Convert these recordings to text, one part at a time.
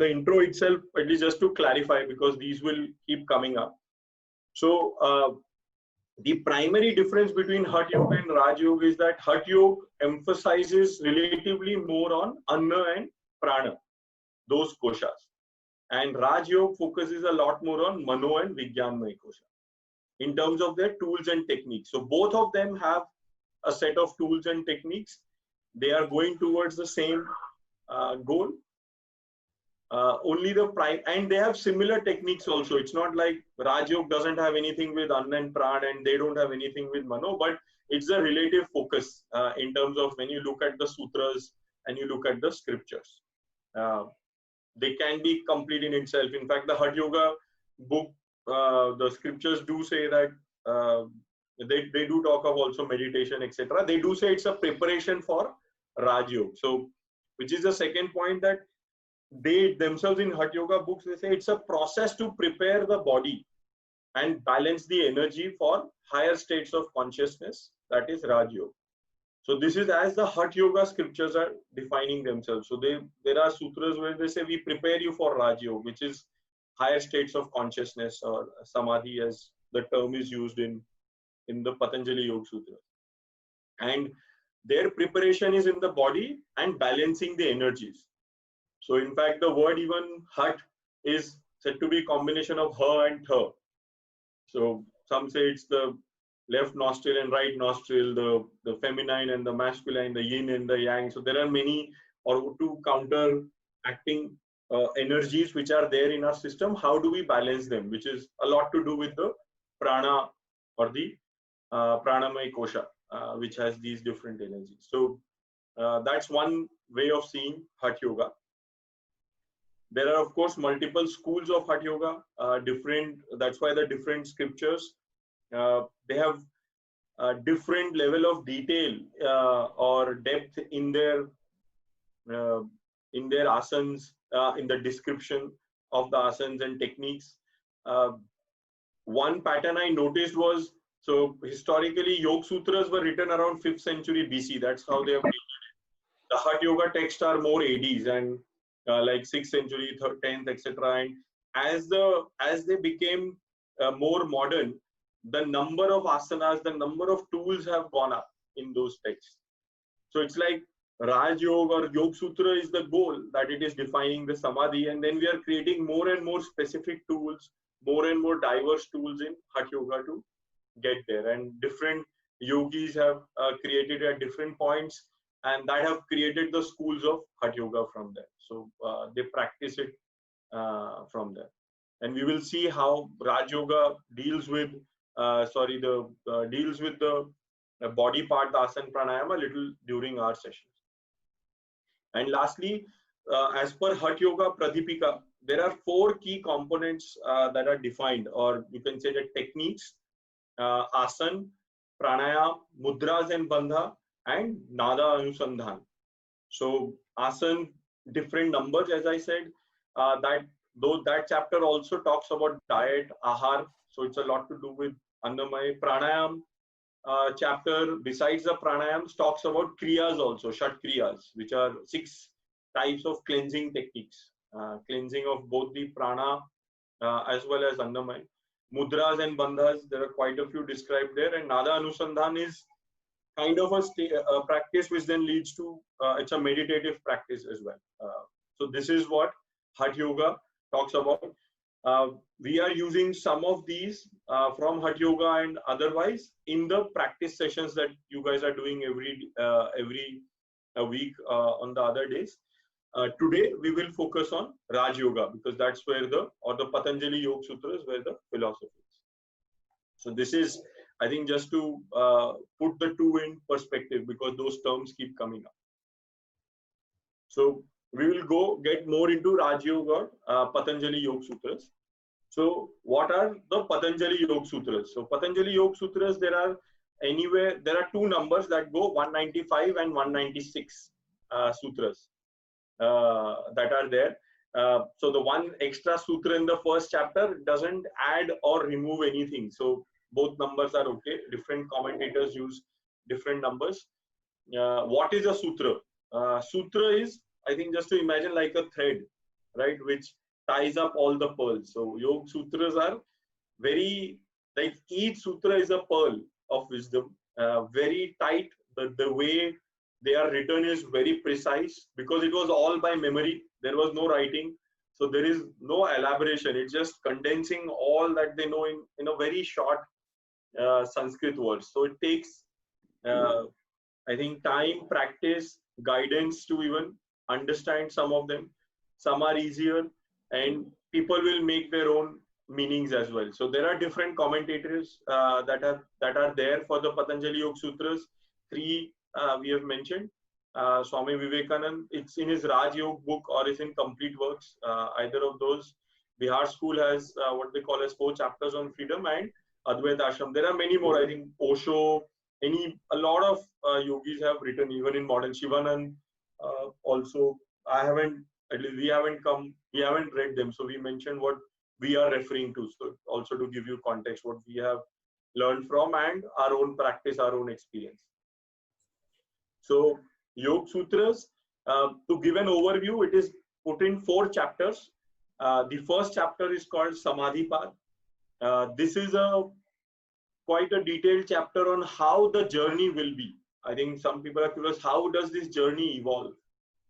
the intro itself, at least just to clarify, because these will keep coming up. So the primary difference between Hatha Yoga and Raj Yoga is that Hatha Yoga emphasizes relatively more on Anna and Prana, those koshas. And Raj Yoga focuses a lot more on Mano and Vijnanmay kosha in terms of their tools and techniques. So both of them have a set of tools and techniques. They are going towards the same goal. Only the prime, and they have similar techniques also. It's not like Raj Yoga doesn't have anything with Anna and Pran, and they don't have anything with Mano, but it's a relative focus in terms of when you look at the sutras and you look at the scriptures. They can be complete in itself. In fact, the Hatha Yoga book, the scriptures do say that they do talk of also meditation, etc. They do say it's a preparation for Raj Yoga. So, which is the second point, that they themselves in Hatha Yoga books, they say it's a process to prepare the body and balance the energy for higher states of consciousness, that is Raj Yoga. So this is as the Hatha Yoga scriptures are defining themselves. So there are sutras where they say we prepare you for Raj Yoga, which is higher states of consciousness, or samadhi as the term is used in the Patanjali Yoga Sutra. And their preparation is in the body and balancing the energies. So in fact, the word even Hat is said to be a combination of her and tha. So some say it's the left nostril and right nostril, the feminine and the masculine, the yin and the yang. So there are many, or two counteracting energies which are there in our system. How do we balance them? Which is a lot to do with the prana, or the pranamaya kosha, which has these different energies. So that's one way of seeing Hatha Yoga. There are, of course, multiple schools of Hatha Yoga, that's why the different scriptures, they have a different level of detail or depth in their asanas, in the description of the asanas and techniques. One pattern I noticed was, so historically Yoga Sutras were written around 5th century BC. That's how they have written it. The Hatha Yoga texts are more ADs, and like 6th century, 10th, etc. And as they became more modern, the number of asanas, the number of tools have gone up in those texts. So it's like Raj Yoga or Yoga Sutra is the goal, that it is defining the samadhi, and then we are creating more and more specific tools, more and more diverse tools in Hatha Yoga to get there. And different yogis have created at different points, and that have created the schools of Hatha Yoga from there. So they practice it from there. And we will see how Raj Yoga deals with deals with the body part, the asana pranayama, a little during our sessions. And lastly, as per Hatha Yoga Pradipika, there are 4 key components that are defined, or you can say the techniques: asana, pranayama, mudras and bandha, and nada anusandhan. So asana, different numbers, as I said. That chapter also talks about diet, ahar. So it's a lot to do with annamaya. Pranayam chapter, besides the pranayams, talks about kriyas also, shat kriyas, which are 6 types of cleansing techniques, cleansing of both the prana as well as annamaya. Mudras and bandhas, there are quite a few described there. And nada anusandhan is kind of a practice which then leads to, it's a meditative practice as well. So this is what Hatha Yoga talks about. We are using some of these from Hatha Yoga and otherwise in the practice sessions that you guys are doing every week on the other days. Today we will focus on Raj Yoga, because that's where the Patanjali Yoga Sutras, where the philosophy is. So this is, I think, just to put the two in perspective, because those terms keep coming up. So we will get more into Raj Yoga, Patanjali Yoga Sutras. So what are the Patanjali Yoga Sutras? So Patanjali Yoga Sutras, there are 2 numbers that go, 195 and 196 sutras that are there. So the one extra sutra in the first chapter doesn't add or remove anything. So both numbers are okay. Different commentators use different numbers. What is a sutra? Sutra is, I think, just to imagine like a thread. right, which ties up all the pearls. So Yoga Sutras are very, like each sutra is a pearl of wisdom, very tight. The way they are written is very precise because it was all by memory. There was no writing. So there is no elaboration. It's just condensing all that they know in a very short Sanskrit words. So it takes, I think, time, practice, guidance to even understand some of them. Some are easier, and people will make their own meanings as well. So there are different commentators that are there for the Patanjali Yoga Sutras. Three we have mentioned. Swami Vivekanand, it's in his Raj Yoga book or it's in Complete Works. Either of those. Bihar School has what they call as 4 chapters on freedom, and Advaita Ashram. There are many more. I think Osho, a lot of yogis have written, even in modern. Shivanand also. I haven't, at least we haven't read them, so we mentioned what we are referring to. So also to give you context, what we have learned from and our own practice, our own experience. So Yoga Sutras, to give an overview, it is put in 4 chapters. The first chapter is called Samadhipad. This is quite a detailed chapter on how the journey will be. I think some people are curious, how does this journey evolve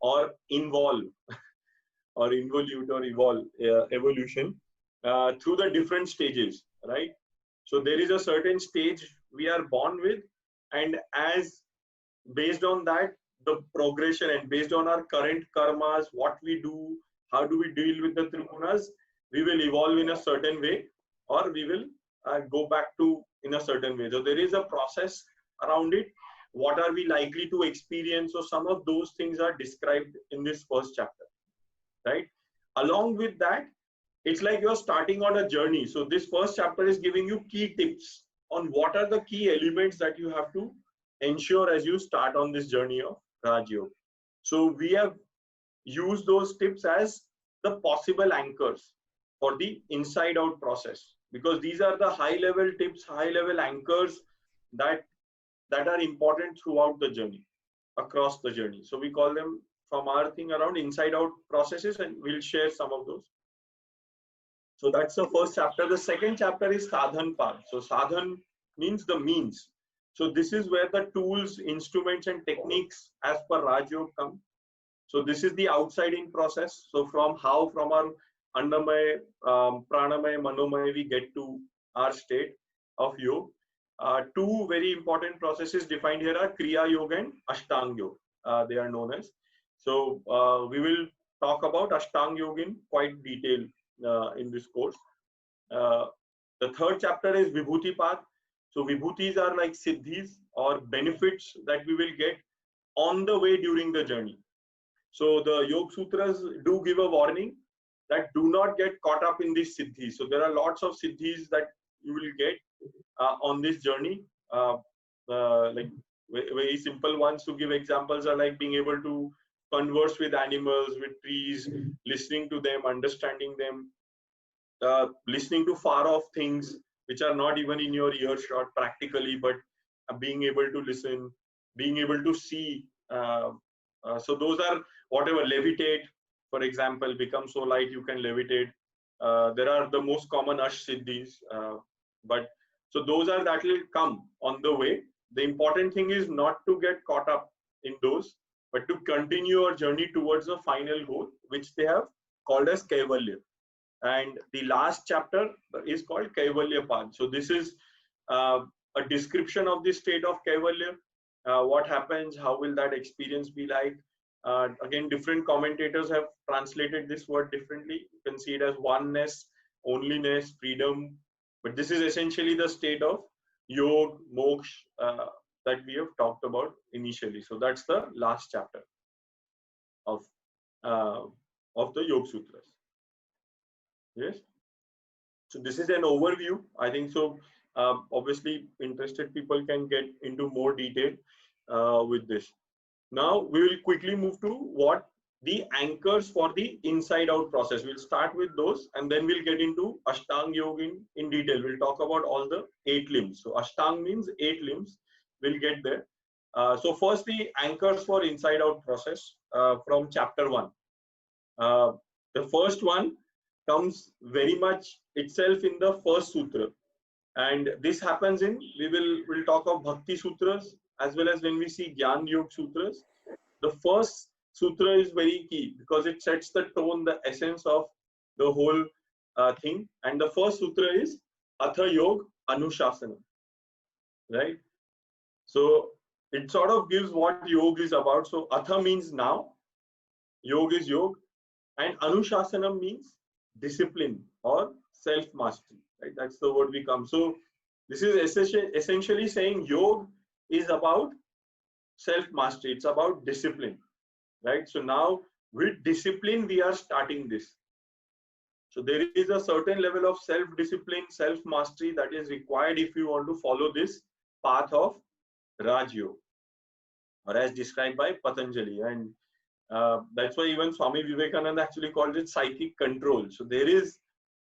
or involve or involute or evolve, evolution through the different stages, right? So there is a certain stage we are born with, and as based on that, the progression, and based on our current karmas, what we do, how do we deal with the trigunas, we will evolve in a certain way, or we will go back to in a certain way. So there is a process around it. What are we likely to experience? So some of those things are described in this first chapter, right? Along with that, it's like you're starting on a journey. So this first chapter is giving you key tips on what are the key elements that you have to ensure as you start on this journey of Raj Yoga. So we have used those tips as the possible anchors for the inside out process, because these are the high level tips, high level anchors that are important throughout the journey, across the journey. So we call them, from our thing, around inside out processes, and we'll share some of those. So that's the first chapter. The second chapter is Sadhan Pad. So Sadhan means the means. So this is where the tools, instruments and techniques as per Raj Yoga come. So this is the outside in process. So from our Annamaya, Pranamaya, Manomaya, we get to our state of yoga. 2 very important processes defined here are Kriya Yoga and Ashtanga Yoga. They are known as. So we will talk about Ashtanga Yoga in quite detail in this course. The third chapter is Vibhuti Path. So Vibhutis are like siddhis or benefits that we will get on the way during the journey. So the Yoga Sutras do give a warning that do not get caught up in these siddhis. So there are lots of siddhis that you will get on this journey. Like very simple ones to give examples are like being able to converse with animals, with trees, listening to them, understanding them, listening to far off things which are not even in your earshot practically, but being able to listen, being able to see. So those are whatever. Levitate, for example, become so light you can levitate. There are the most common ash siddhis, but so those are that will come on the way. The important thing is not to get caught up in those, but to continue your journey towards the final goal, which they have called as Kaivalya. And the last chapter is called Kaivalya Path. So this is a description of the state of Kaivalya. What happens, how will that experience be like? Again, different commentators have translated this word differently. You can see it as oneness, onlyness, freedom. But this is essentially the state of yoga, moksha that we have talked about initially. So that's the last chapter of the Yoga Sutras. Yes. So this is an overview. I think so. Obviously, interested people can get into more detail with this. Now we will quickly move to what the anchors for the inside out process. We'll start with those, and then we'll get into Ashtanga Yoga in detail. We'll talk about all the 8 limbs. So Ashtanga means 8 limbs. We'll get there. So first, the anchors for inside out process from chapter 1. The first one comes very much itself in the first sutra, and this happens in, we'll talk of Bhakti Sutras as well as when we see Gyan Yoga Sutras. The first sutra is very key because it sets the tone, the essence of the whole thing. And the first sutra is Atha Yog Anushasana, right? So it sort of gives what yoga is about. So Atha means now, Yoga is yoga, and Anushasana means discipline or self-mastery, right? That's the word we come. So this is essentially saying yoga is about self-mastery. It's about discipline, right? So now with discipline, we are starting this. So there is a certain level of self-discipline, self-mastery that is required if you want to follow this path of Raj Yoga, or as described by Patanjali. And that's why even Swami Vivekananda actually called it psychic control. So there is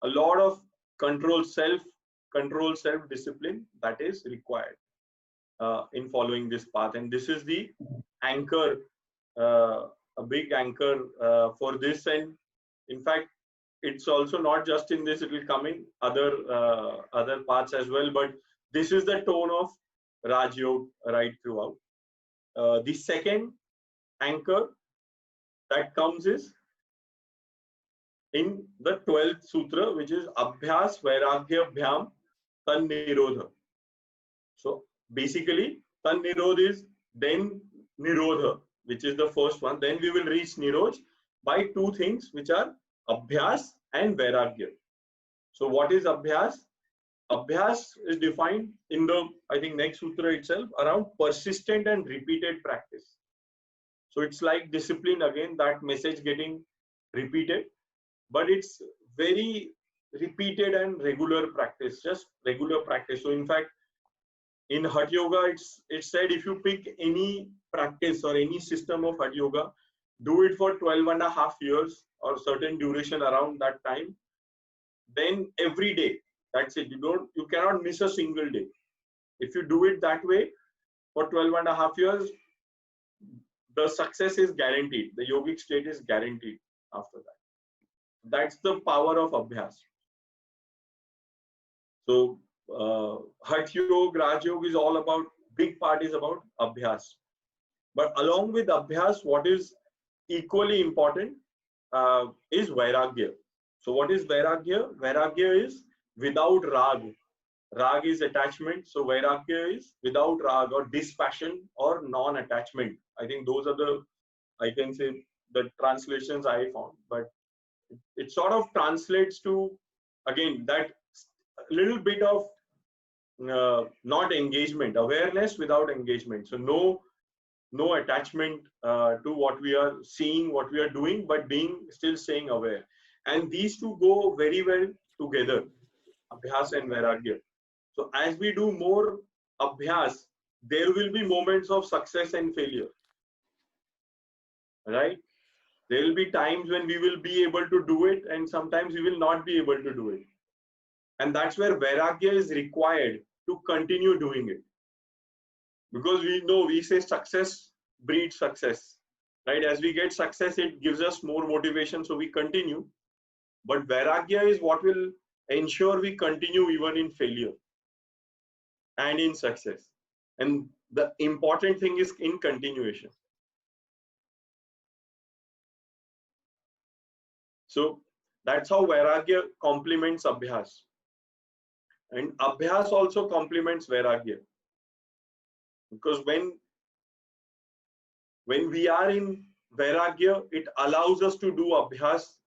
a lot of control, self-control, self-discipline that is required in following this path. And this is the anchor, a big anchor for this. And in fact, it's also not just in this, it will come in other parts as well. But this is the tone of Raj Yoga right throughout. The second anchor that comes is in the 12th sutra, which is Abhyas Vairagya Bhyam Tan Nirodha. So basically, Tan Nirodha is then Nirodha, which is the first one. Then we will reach Niroj by two things, which are Abhyas and Vairagya. So what is Abhyas? Abhyas is defined in the, I think, next sutra itself around persistent and repeated practice. So it's like discipline again, that message getting repeated, but it's very repeated and regular practice, just regular practice. So in fact, in Hatha Yoga, it's said if you pick any practice or any system of Hatha Yoga, do it for 12.5 years or certain duration around that time, then every day, that's it. You cannot miss a single day. If you do it that way for 12.5 years, the success is guaranteed. The yogic state is guaranteed after that. That's the power of Abhyas. So Hatha Yoga, Raj Yoga is all about, big part is about Abhyas. But along with Abhyas, what is equally important is Vairagya. So what is Vairagya? Vairagya is without Rag. Rag is attachment. So Vairagya is without Rag or dispassion or non-attachment. I think those are the, I can say, the translations I found. But it sort of translates to, again, that little bit of not engagement, awareness without engagement. So no attachment to what we are seeing, what we are doing, but still staying aware. And these two go very well together, Abhyas and Vairagya. So as we do more Abhyas, there will be moments of success and failure, right? There will be times when we will be able to do it, and sometimes we will not be able to do it. And that's where Vairagya is required to continue doing it. Because we know, we say success breeds success, right? As we get success, it gives us more motivation, so we continue. But Vairagya is what will ensure we continue even in failure and in success. And the important thing is in continuation. So that's how Vairagya complements Abhyas. And Abhyas also complements Vairagya. Because when we are in Vairagya, it allows us to do Abhyas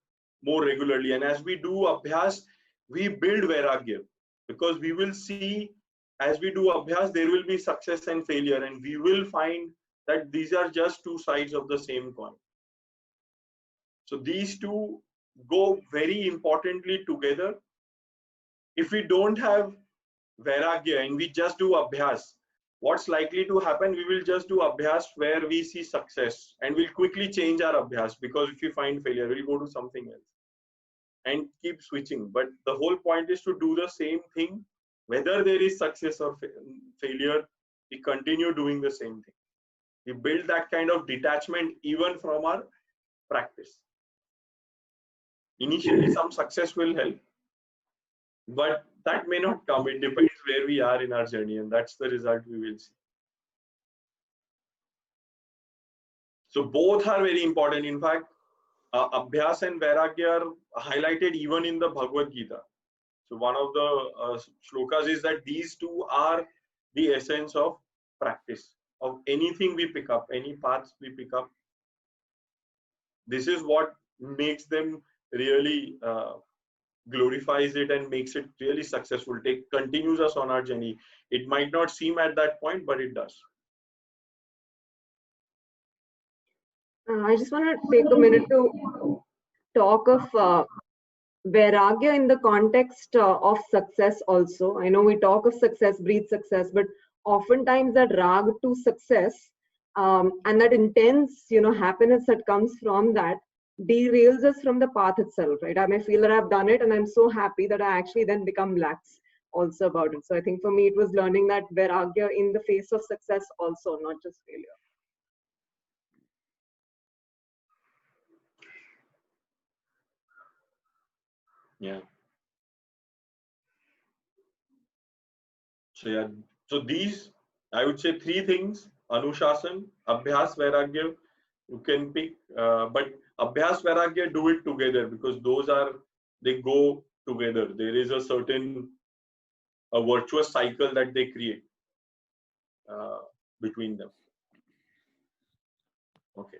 more regularly. And as we do Abhyas, we build Vairagya. Because we will see, as we do Abhyas, there will be success and failure. And we will find that these are just two sides of the same coin. So these two go very importantly together. If we don't have Vairagya and we just do Abhyas, what's likely to happen? We will just do Abhyas where we see success and we'll quickly change our Abhyas, because if we find failure, we'll go to something else and keep switching. But the whole point is to do the same thing, whether there is success or failure, we continue doing the same thing. We build that kind of detachment even from our practice. Initially, some success will help, but that may not come. It depends where we are in our journey, and that's the result we will see. So both are very important. In fact, Abhyas and Vairagya are highlighted even in the Bhagavad Gita. So one of the shlokas is that these two are the essence of practice, of anything we pick up, any paths we pick up. This is what makes them really glorifies it and makes it really successful. Continues us on our journey. It might not seem at that point, but it does. I just want to take a minute to talk of Vairagya in the context of success also. I know we talk of success, breathe success, but oftentimes that rag to success and that intense, happiness that comes from that derails us from the path itself, right? I may feel that I've done it and I'm so happy that I actually then become lax also about it. So I think for me, it was learning that Vairagya in the face of success also, not just failure. Yeah. So yeah, so these, I would say, three things: Anushasan, Abhyas, Vairagya. You can pick, but Abhyas, Vairagya, do it together, because they go together. There is a certain virtuous cycle that they create between them. Okay.